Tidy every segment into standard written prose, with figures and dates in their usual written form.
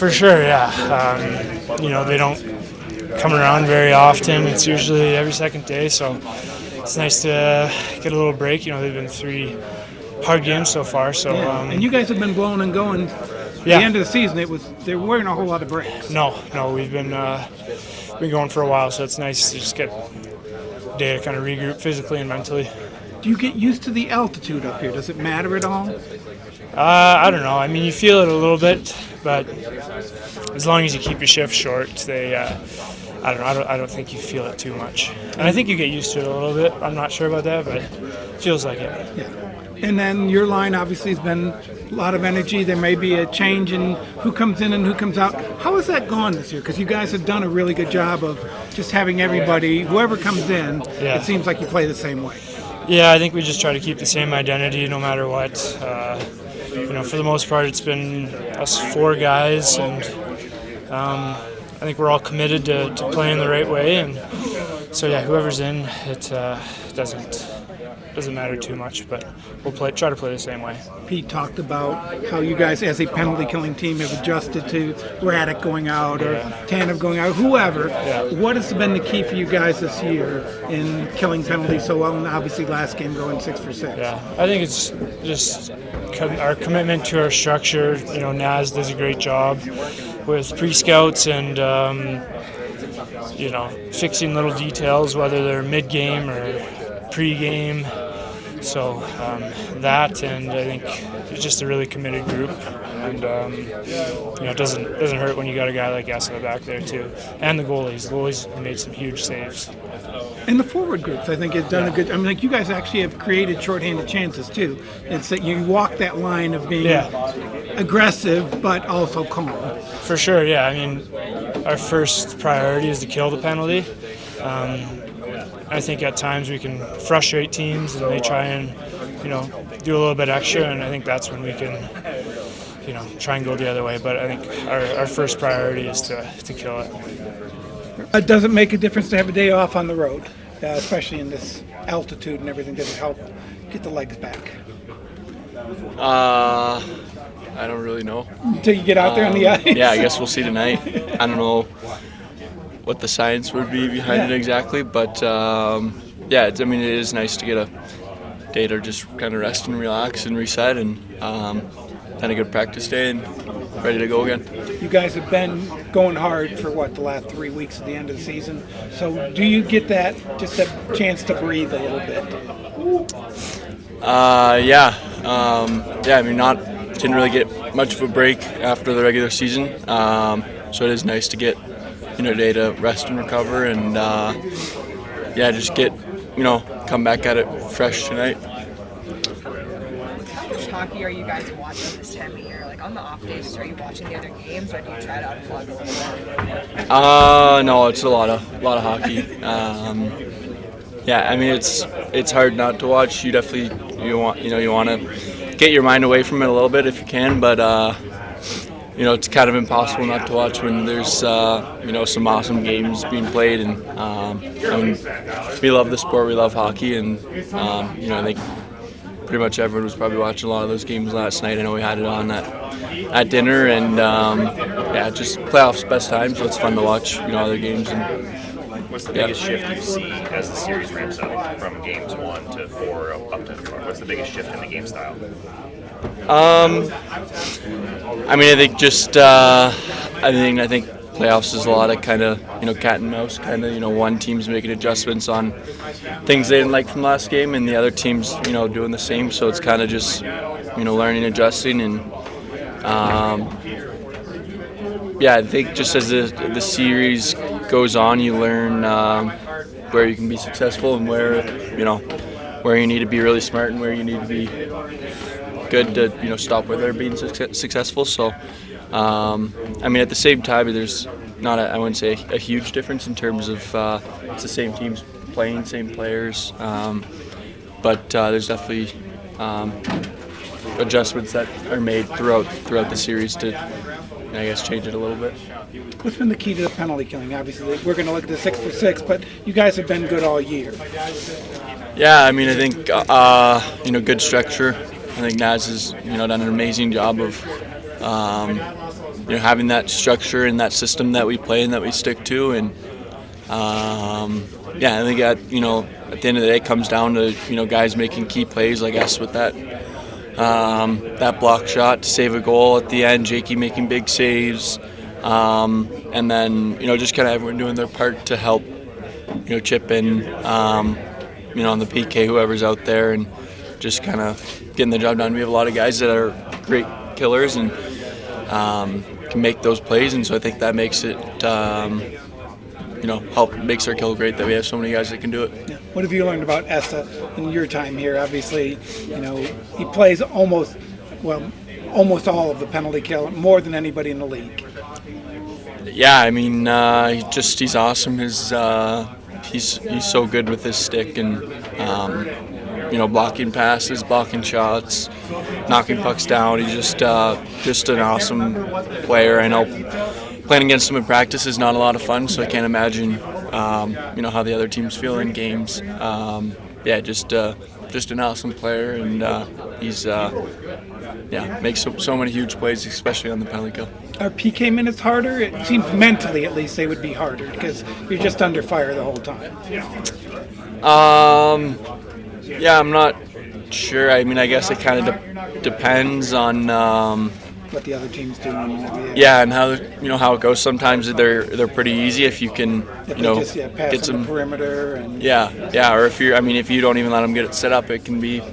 For sure, yeah. They don't come around very often. It's usually every second day, so it's nice to get a little break. They've been 3 hard games so far. So and you guys have been blowing and going. Yeah. The end of the season, there weren't a whole lot of breaks. No, we've been going for a while, so it's nice to just get a day to kind of regroup physically and mentally. Do you get used to the altitude up here? Does it matter at all? I don't know. I mean, you feel it a little bit, but as long as you keep your shift short, I don't think you feel it too much. And I think you get used to it a little bit. I'm not sure about that, but it feels like it. Yeah. And then your line obviously has been a lot of energy. There may be a change in who comes in and who comes out. How has that gone this year? Because you guys have done a really good job of just having everybody, whoever comes in, It seems like you play the same way. Yeah, I think we just try to keep the same identity no matter what. For the most part, it's been us 4 guys, and I think we're all committed to playing the right way. And so, yeah, whoever's in, it doesn't matter too much, but we'll try to play the same way. Pete talked about how you guys, as a penalty-killing team, have adjusted to Raddick going out or Tanev going out, whoever. Yeah. What has been the key for you guys this year in killing penalties so well, and obviously last game going 6 for 6? Yeah, I think it's just our commitment to our structure. Naz does a great job with pre-scouts and fixing little details, whether they're mid-game or pre-game. So that, and I think it's just a really committed group, and it doesn't hurt when you got a guy like Essa back there too, and the goalies. The goalies have made some huge saves. And the forward groups, I think, have done a good. I mean, you guys actually have created shorthanded chances too. It's that you walk that line of being aggressive but also calm. For sure, yeah. I mean, our first priority is to kill the penalty. I think at times we can frustrate teams and they try and, do a little bit extra, and I think that's when we can, try and go the other way. But I think our first priority is to kill it. Does it make a difference to have a day off on the road, especially in this altitude and everything? Does it help get the legs back? I don't really know. Until you get out there on the ice? Yeah, I guess we'll see tonight. I don't know what the science would be behind it exactly, but it is nice to get a day to just kind of rest and relax and reset, and then a good practice day and ready to go again. You guys have been going hard for the last 3 weeks at the end of the season. So do you get that just a chance to breathe a little bit? Didn't really get much of a break after the regular season, so it is nice to get a day to rest and recover, and just get come back at it fresh tonight. How much hockey are you guys watching this time of year? Like on the off days, are you watching the other games, or do you try to unplug a little bit? No, it's a lot of hockey. It's hard not to watch. You definitely you want to get your mind away from it a little bit if you can, but it's kind of impossible not to watch when there's some awesome games being played, and we love the sport, we love hockey, and I think pretty much everyone was probably watching a lot of those games last night. I know we had it on at dinner, and just playoffs best time, so it's fun to watch other games. And what's the biggest shift you see as the series ramps up from games 1 to 4 up to 4? What's the biggest shift in the game style? I think playoffs is a lot of kind of cat and mouse, kind of one team's making adjustments on things they didn't like from last game, and the other team's doing the same. So it's kind of just learning, adjusting, and I think just as the series goes on, you learn where you can be successful and where you need to be really smart and where you need to be good to stop where they're being successful. So at the same time, there's not I wouldn't say a huge difference in terms of it's the same teams playing, same players, but there's definitely adjustments that are made throughout the series to change it a little bit. What's been the key to the penalty killing? Obviously, we're going to look at the 6 for 6, but you guys have been good all year. Yeah, I think good structure. I think Naz has done an amazing job of having that structure and that system that we play and that we stick to. And I think that at the end of the day, it comes down to guys making key plays like us with that block shot to save a goal at the end. Jakey making big saves, and then just kind of everyone doing their part to help chip in on the PK, whoever's out there, and just kind of getting the job done. We have a lot of guys that are great killers and can make those plays, and so I think that makes it makes our kill great that we have so many guys that can do it. Yeah. What have you learned about Essa in your time here? Obviously, he plays almost all of the penalty kill, more than anybody in the league. Yeah, I mean, he's awesome. He's so good with his stick and blocking passes, blocking shots, knocking pucks down. He's just an awesome player. I know playing against him in practice is not a lot of fun, so I can't imagine how the other teams feel in games. Just an awesome player, and he's makes so many huge plays, especially on the penalty kill. Are PK minutes harder? It seems mentally, at least, they would be harder because you're just under fire the whole time. I'm not sure. I mean, I guess it kind of depends on what the other team's doing. And how how it goes. Sometimes they're pretty easy if you can pass get some the perimeter and or if you don't even let them get it set up, it can be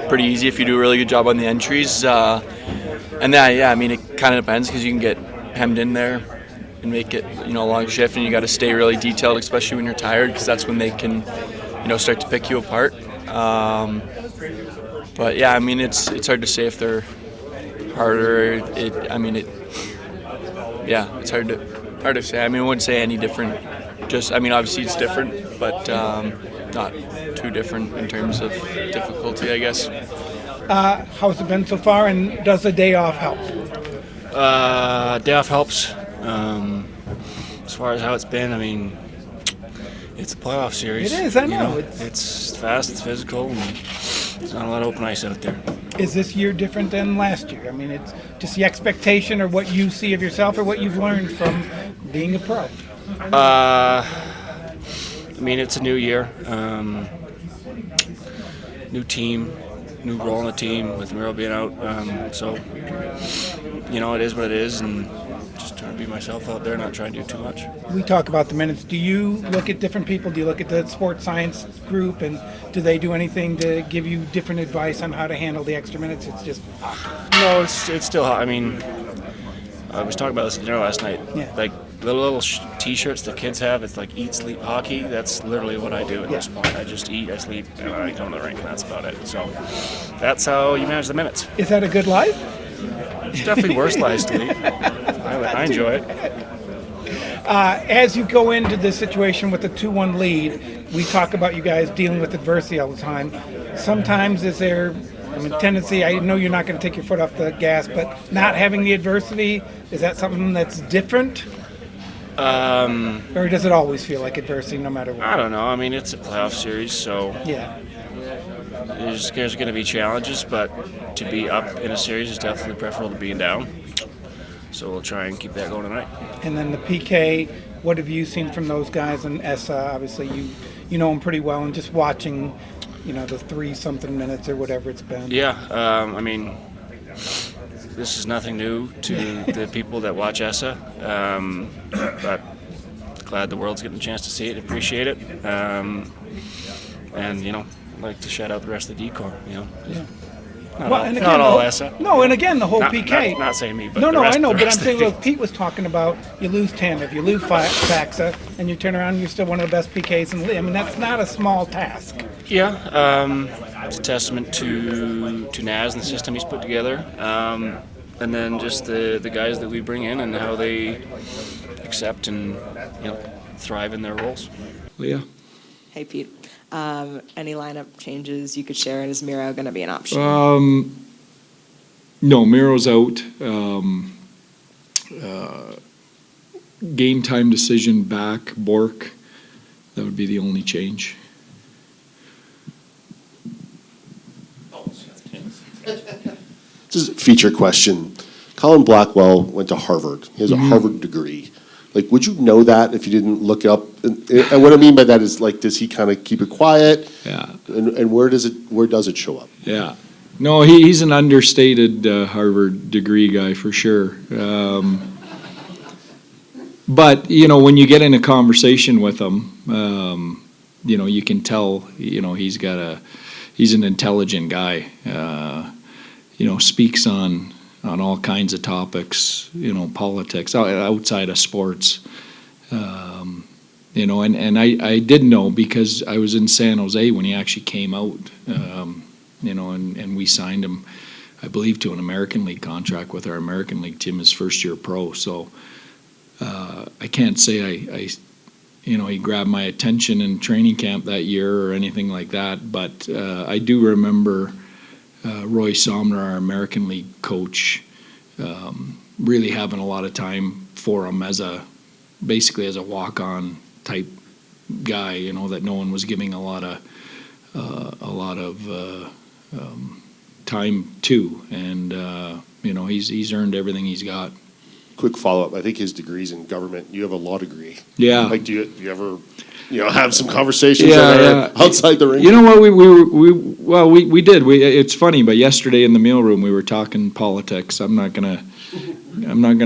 pretty easy if you do a really good job on the entries. I mean, it kind of depends because you can get hemmed in there and make it a long shift, and you got to stay really detailed, especially when you're tired, because that's when they can start to pick you apart. I mean, it's hard to say if they're harder. It's hard to say. I mean, I wouldn't say any different. Obviously it's different, but not too different in terms of difficulty, I guess. How's it been so far, and does the day off help? Day off helps. As far as how it's been, I mean, it's a playoff series. It is, I know. It's fast, it's physical, and there's not a lot of open ice out there. Is this year different than last year? I mean, it's just the expectation or what you see of yourself or what you've learned from being a pro? I mean, it's a new year, new team, new role in the team with Miro being out. So, it is what it is, and just trying to be myself out there, not trying to do too much. We talk about the minutes. Do you look at different people? Do you look at the sports science group, and do they do anything to give you different advice on how to handle the extra minutes? It's just no, it's still hot. I mean, I was talking about this at dinner last night. Yeah. Like the little T-shirts the kids have, it's like eat, sleep, hockey. That's literally what I do at this point. I just eat, I sleep, and I come to the rink, and that's about it. So that's how you manage the minutes. Is that a good life? It's definitely worse lives to lead. I enjoy it. As you go into this situation with a 2-1 lead, we talk about you guys dealing with adversity all the time. Sometimes is there tendency, I know you're not going to take your foot off the gas, but not having the adversity, is that something that's different? Or does it always feel like adversity no matter what? I don't know. I mean, it's a playoff series, so there's going to be challenges, but to be up in a series is definitely preferable to being down. So we'll try and keep that going tonight. And then the PK, what have you seen from those guys? And Essa, obviously you know them pretty well, and just watching, the 3-something minutes or whatever it's been. Yeah, I mean, this is nothing new to the people that watch Essa, but glad the world's getting a chance to see it, appreciate it, and I'd like to shout out the rest of the decor. Not all Essa. No, and again, the whole PK. Not saying me, but no, I know, but I'm saying what Pete was talking about. You lose 10, if you lose Faxa, and you turn around, and you're still one of the best PKs in the league. I mean, that's not a small task. Yeah, it's a testament to Naz and the system he's put together, and then just the guys that we bring in and how they accept and thrive in their roles. Leah. Hey, Pete. Any lineup changes you could share, and is Miro going to be an option? No, Miro's out. Game time decision back, Bork. That would be the only change. This is a feature question. Colin Blackwell went to Harvard. He has a Harvard degree. Like, would you know that if you didn't look it up? And what I mean by that is, like, does he kind of keep it quiet? Yeah. And where does it show up? Yeah. No, he's an understated Harvard degree guy for sure. But, when you get in a conversation with him, you can tell, he's an intelligent guy. Speaks on all kinds of topics, politics, outside of sports. And I did know because I was in San Jose when he actually came out, and we signed him, I believe, to an American League contract with our American League team, his first year pro. So I can't say he grabbed my attention in training camp that year or anything like that, but I do remember Roy Somner, our American League coach, really having a lot of time for him basically as a walk-on type guy, that no one was giving a lot of time to, and he's earned everything he's got. Quick follow-up. I think his degree's in government. You have a law degree. Yeah. Like, do you ever, have some conversations outside the ring? You know what? We did. It's funny, but yesterday in the mailroom we were talking politics. I'm not gonna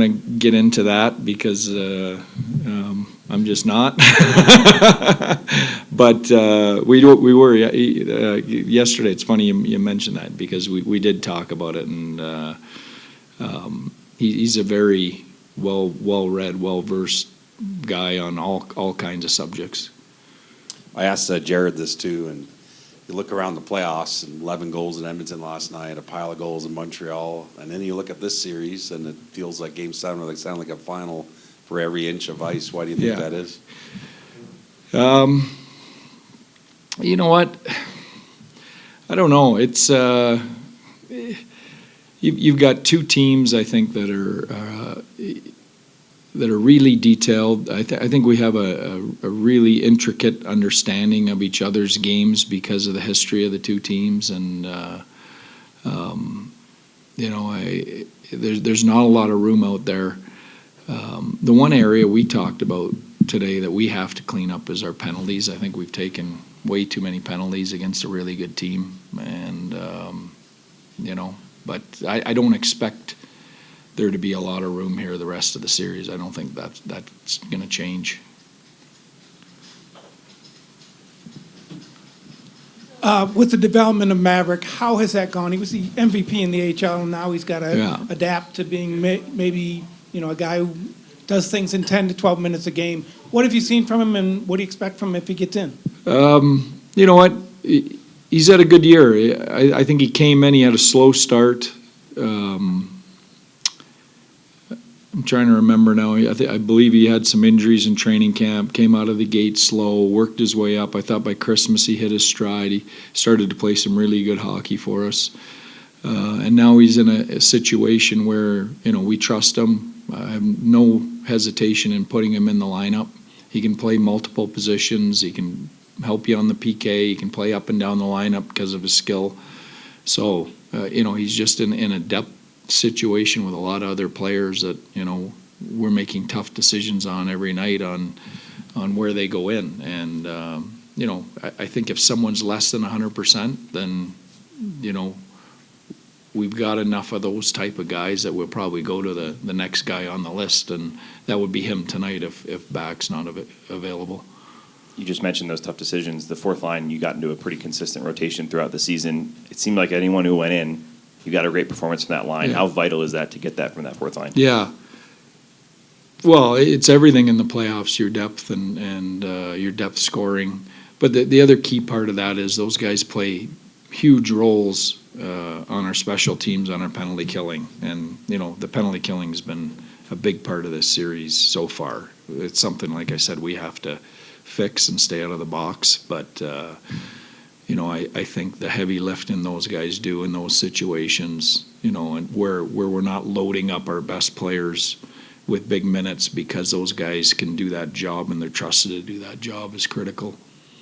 get into that because I'm just not. But we were yesterday. It's funny you mentioned that because we did talk about it, and he's a very well-read, well-versed guy on all kinds of subjects. I asked Jared this too, and you look around the playoffs, and 11 goals in Edmonton last night, a pile of goals in Montreal, and then you look at this series, and it feels like Game 7, or it sounds like a final for every inch of ice. Why do you think that is? You know what? I don't know. It's you've got two teams, I think, that are really detailed. I think we have a really intricate understanding of each other's games because of the history of the two teams, and there's not a lot of room out there. The one area we talked about today that we have to clean up is our penalties. I think we've taken way too many penalties against a really good team, and but I don't expect there to be a lot of room here the rest of the series. I don't think that's going to change. With the development of Maverick, how has that gone? He was the MVP in the AHL, and now he's got to adapt to being maybe a guy who does things in 10 to 12 minutes a game. What have you seen from him, and what do you expect from him if he gets in? You know what? He's had a good year. I think he came in, he had a slow start. I'm trying to remember now. I believe he had some injuries in training camp, came out of the gate slow, worked his way up. I thought by Christmas he hit his stride. He started to play some really good hockey for us. And now he's in a situation where, we trust him. I have no hesitation in putting him in the lineup. He can play multiple positions. He can help you on the PK. He can play up and down the lineup because of his skill. So, he's just in a depth situation with a lot of other players that, we're making tough decisions on every night on where they go in. And, I think if someone's less than 100%, then, we've got enough of those type of guys that we'll probably go to the next guy on the list, and that would be him tonight if Back's not available. You just mentioned those tough decisions. The fourth line, you got into a pretty consistent rotation throughout the season. It seemed like anyone who went in, you got a great performance from that line. Yeah. How vital is that to get that from that fourth line? Yeah. Well, it's everything in the playoffs, your depth and your depth scoring. But the other key part of that is those guys play huge roles on our special teams, on our penalty killing. And, the penalty killing has been a big part of this series so far. It's something, like I said, we have to fix and stay out of the box. But, I think the heavy lifting those guys do in those situations, and where we're not loading up our best players with big minutes because those guys can do that job and they're trusted to do that job is critical.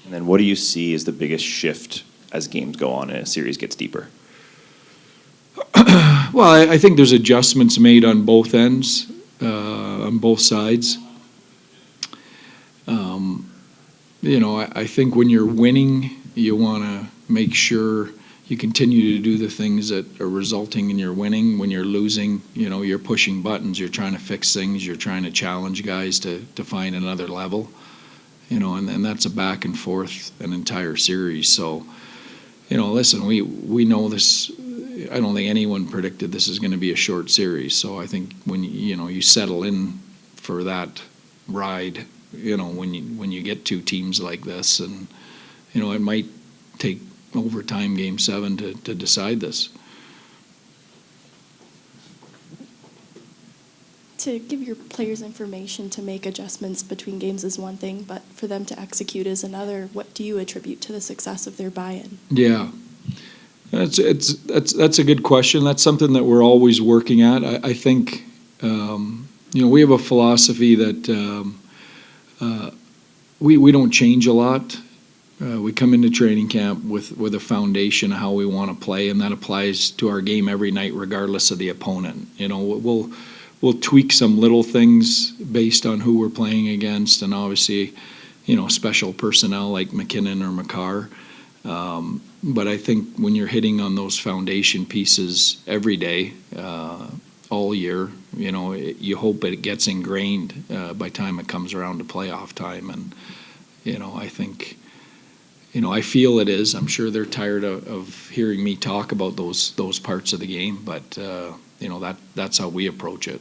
And then what do you see as the biggest shift as games go on and a series gets deeper? Well, I think there's adjustments made on both ends, on both sides. I think when you're winning, you want to make sure you continue to do the things that are resulting in your winning. When you're losing, you're pushing buttons, you're trying to fix things, you're trying to challenge guys to find another level. And that's a back and forth an entire series. So, listen, we know this. I don't think anyone predicted this is going to be a short series. So I think when you settle in for that ride, when you get two teams like this, and it might take overtime Game 7 to decide this. To give your players information to make adjustments between games is one thing, but for them to execute is another. What do you attribute to the success of their buy-in? Yeah. That's a good question. That's something that we're always working at. I think we have a philosophy that we don't change a lot. We come into training camp with a foundation of how we want to play, and that applies to our game every night, regardless of the opponent. We'll tweak some little things based on who we're playing against, and obviously, special personnel like McKinnon or McCarr. But I think when you're hitting on those foundation pieces every day, all year, you hope it gets ingrained by time it comes around to playoff time. And, I think, I feel it is. I'm sure they're tired of hearing me talk about those parts of the game, but, that's how we approach it.